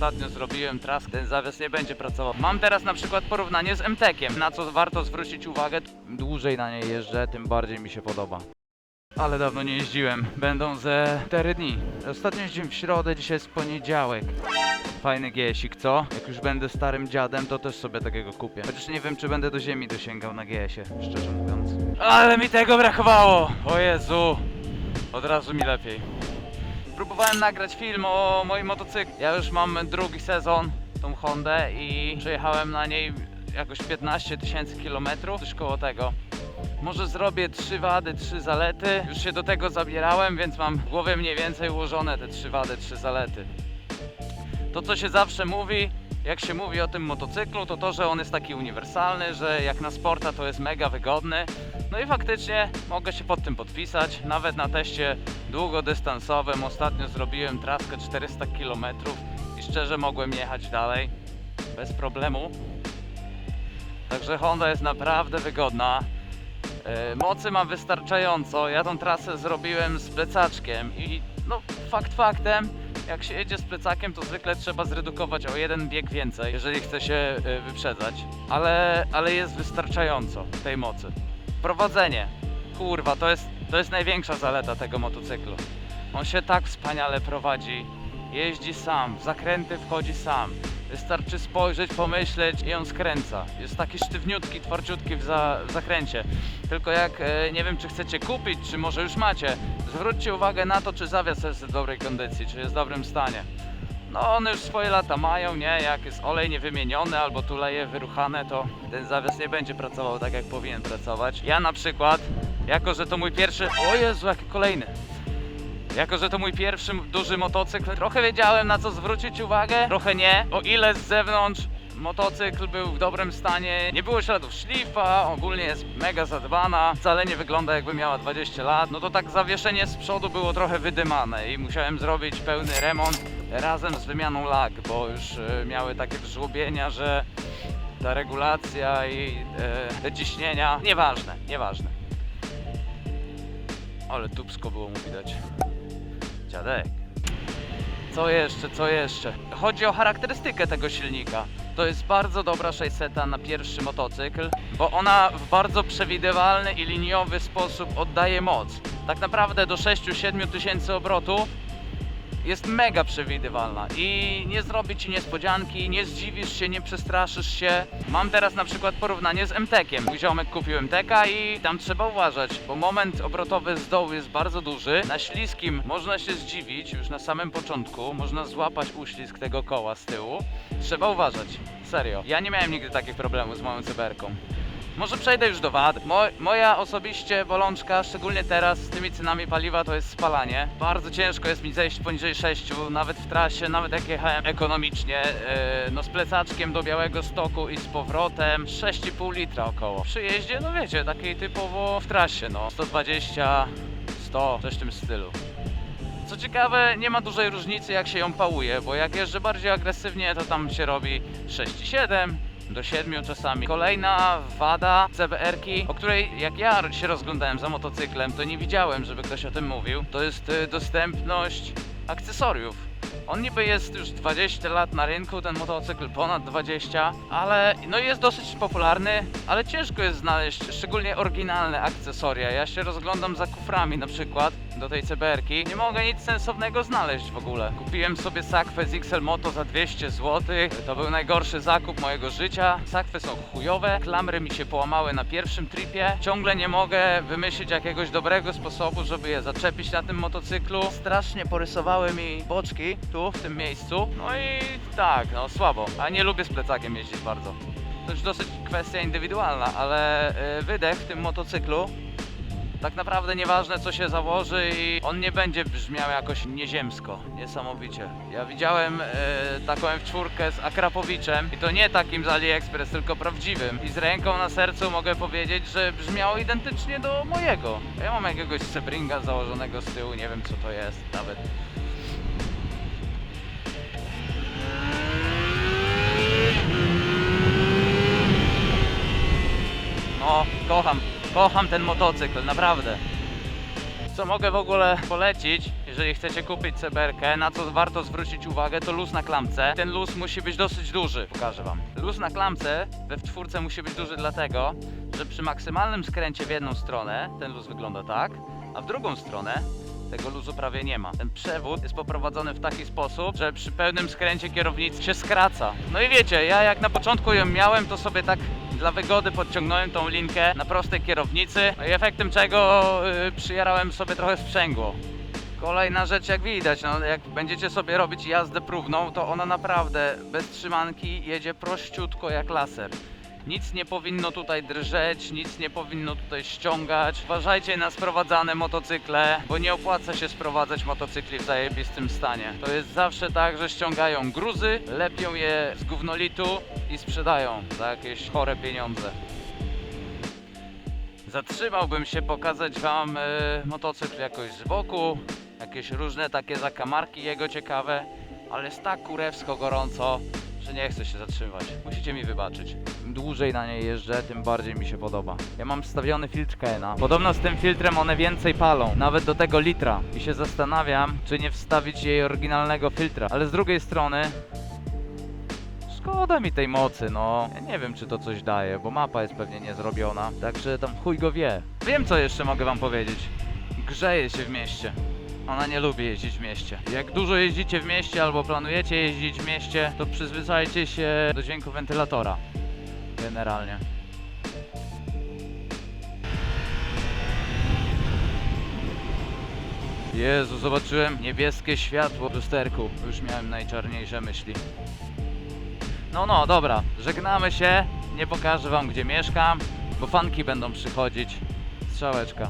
ostatnio zrobiłem traskę, ten zawias nie będzie pracował. Mam teraz na przykład porównanie z MTEK-iem, na co warto zwrócić uwagę. Dłużej na niej jeżdżę, tym bardziej mi się podoba. Ale dawno nie jeździłem, będą ze 4 dni. Ostatnio jeździłem w środę, dzisiaj jest poniedziałek. Fajny GS-ik, co? Jak już będę starym dziadem, to też sobie takiego kupię. Chociaż nie wiem, czy będę do ziemi dosięgał na GS-ie, szczerze mówiąc. Ale mi tego brakowało! O Jezu! Od razu mi lepiej. Próbowałem nagrać film o moim motocyklu. Ja już mam drugi sezon, tą Hondę, i przejechałem na niej jakoś 15 000 kilometrów, coś koło tego. Może zrobię 3 wady, 3 zalety. Już się do tego zabierałem, więc mam w głowie mniej więcej ułożone te 3 wady, 3 zalety. To, co się zawsze mówi, jak się mówi o tym motocyklu, to to, że on jest taki uniwersalny, że jak na sporta to jest mega wygodny. No i faktycznie mogę się pod tym podpisać. Nawet na teście długodystansowym ostatnio zrobiłem traskę 400 km i szczerze mogłem jechać dalej bez problemu. Także Honda jest naprawdę wygodna. Mocy mam wystarczająco. Ja tą trasę zrobiłem z plecaczkiem i no fakt faktem, jak się jedzie z plecakiem, to zwykle trzeba zredukować o jeden bieg więcej, jeżeli chce się wyprzedzać, ale jest wystarczająco tej mocy. Prowadzenie, kurwa, to jest największa zaleta tego motocyklu. On się tak wspaniale prowadzi, jeździ sam, w zakręty wchodzi sam. Wystarczy spojrzeć, pomyśleć i on skręca. Jest taki sztywniutki, twardziutki w zakręcie. Tylko jak, nie wiem, czy chcecie kupić, czy może już macie, zwróćcie uwagę na to, czy zawias jest w dobrej kondycji, czy jest w dobrym stanie. No one już swoje lata mają, nie? Jak jest olej niewymieniony albo tuleje wyruchane, to ten zawias nie będzie pracował tak, jak powinien pracować. Ja na przykład, jako że to mój pierwszy... O Jezu, jaki kolejny! Jako że to mój pierwszy duży motocykl, trochę wiedziałem, na co zwrócić uwagę, trochę nie. O ile z zewnątrz motocykl był w dobrym stanie, nie było śladów szlifa, ogólnie jest mega zadbana, wcale nie wygląda, jakby miała 20 lat, no to tak zawieszenie z przodu było trochę wydymane i musiałem zrobić pełny remont razem z wymianą lag, bo już miały takie żłobienia, że ta regulacja i te ciśnienia, nieważne. Ale tupsko było mu widać. Dziadek. Co jeszcze? Chodzi o charakterystykę tego silnika. To jest bardzo dobra 600 na pierwszy motocykl, bo ona w bardzo przewidywalny i liniowy sposób oddaje moc. Tak naprawdę do 6-7 tysięcy obrotów jest mega przewidywalna i nie zrobi ci niespodzianki, nie zdziwisz się, nie przestraszysz się. Mam teraz na przykład porównanie z MTEK-iem. Mój ziomek kupił MTEK-a i tam trzeba uważać, bo moment obrotowy z dołu jest bardzo duży. Na śliskim można się zdziwić już na samym początku, można złapać uślizg tego koła z tyłu. Trzeba uważać, serio. Ja nie miałem nigdy takich problemów z moją cyberką. Może przejdę już do wad. Moja osobiście bolączka, szczególnie teraz z tymi cenami paliwa, to jest spalanie. Bardzo ciężko jest mi zejść poniżej 6, nawet w trasie, nawet jak jechałem ekonomicznie, no z plecaczkiem do Białegostoku i z powrotem 6,5 litra około. Przy jeździe, no wiecie, takiej typowo w trasie, no 120, 100, coś w tym stylu. Co ciekawe, nie ma dużej różnicy, jak się ją pałuje, bo jak jeżdżę bardziej agresywnie, to tam się robi 6,7 do 7 czasami. Kolejna wada CBR-ki, o której jak ja się rozglądałem za motocyklem, to nie widziałem, żeby ktoś o tym mówił. To jest dostępność akcesoriów. On niby jest już 20 lat na rynku, ten motocykl ponad 20, ale no jest dosyć popularny, ale ciężko jest znaleźć szczególnie oryginalne akcesoria. Ja się rozglądam za kuframi na przykład do tej CBR-ki. Nie mogę nic sensownego znaleźć w ogóle. Kupiłem sobie sakwę z XL Moto za 200 zł. To był najgorszy zakup mojego życia. Sakwy są chujowe, klamry mi się połamały na pierwszym tripie. Ciągle nie mogę wymyślić jakiegoś dobrego sposobu, żeby je zaczepić na tym motocyklu. Strasznie porysowały mi boczki tu, w tym miejscu. No i tak, no słabo. A nie lubię z plecakiem jeździć bardzo. To już dosyć kwestia indywidualna, ale wydech w tym motocyklu tak naprawdę nieważne, co się założy, i on nie będzie brzmiał jakoś nieziemsko, niesamowicie. Ja widziałem taką M4 z Akrapowiczem i to nie takim z AliExpress, tylko prawdziwym. I z ręką na sercu mogę powiedzieć, że brzmiało identycznie do mojego. Ja mam jakiegoś Sebringa założonego z tyłu, nie wiem co to jest nawet. No, kocham ten motocykl, naprawdę. Co mogę w ogóle polecić, jeżeli chcecie kupić CBR-kę, na co warto zwrócić uwagę, to luz na klamce. Ten luz musi być dosyć duży, pokażę wam. Luz na klamce we W4 musi być duży dlatego, że przy maksymalnym skręcie w jedną stronę ten luz wygląda tak, a w drugą stronę tego luzu prawie nie ma. Ten przewód jest poprowadzony w taki sposób, że przy pełnym skręcie kierownicy się skraca. No i wiecie, ja jak na początku ją miałem, to sobie tak dla wygody podciągnąłem tą linkę na prostej kierownicy, no i efektem czego przyjarałem sobie trochę sprzęgło. Kolejna rzecz, jak widać, no jak będziecie sobie robić jazdę próbną, to ona naprawdę bez trzymanki jedzie prościutko jak laser. Nic nie powinno tutaj drżeć, nic nie powinno tutaj ściągać. Uważajcie na sprowadzane motocykle, bo nie opłaca się sprowadzać motocykli w zajebistym stanie. To jest zawsze tak, że ściągają gruzy, lepią je z gównolitu i sprzedają za jakieś chore pieniądze. Zatrzymałbym się pokazać wam motocykl jakoś z boku, jakieś różne takie zakamarki jego ciekawe, ale jest tak kurewsko gorąco, że nie chcę się zatrzymywać. Musicie mi wybaczyć. Im dłużej na niej jeżdżę, tym bardziej mi się podoba. Ja mam wstawiony filtr KN-a. Podobno z tym filtrem one więcej palą, nawet do tego litra. I się zastanawiam, czy nie wstawić jej oryginalnego filtra. Ale z drugiej strony szkoda mi tej mocy, no. Ja nie wiem, czy to coś daje, bo mapa jest pewnie niezrobiona. Także tam chuj go wie. Wiem, co jeszcze mogę wam powiedzieć. Grzeje się w mieście. Ona nie lubi jeździć w mieście. Jak dużo jeździcie w mieście albo planujecie jeździć w mieście, to przyzwyczajcie się do dźwięku wentylatora. Generalnie. Jezu, zobaczyłem niebieskie światło w lusterku. Już miałem najczarniejsze myśli. No, dobra. Żegnamy się. Nie pokażę wam, gdzie mieszkam, bo fanki będą przychodzić. Strzałeczka.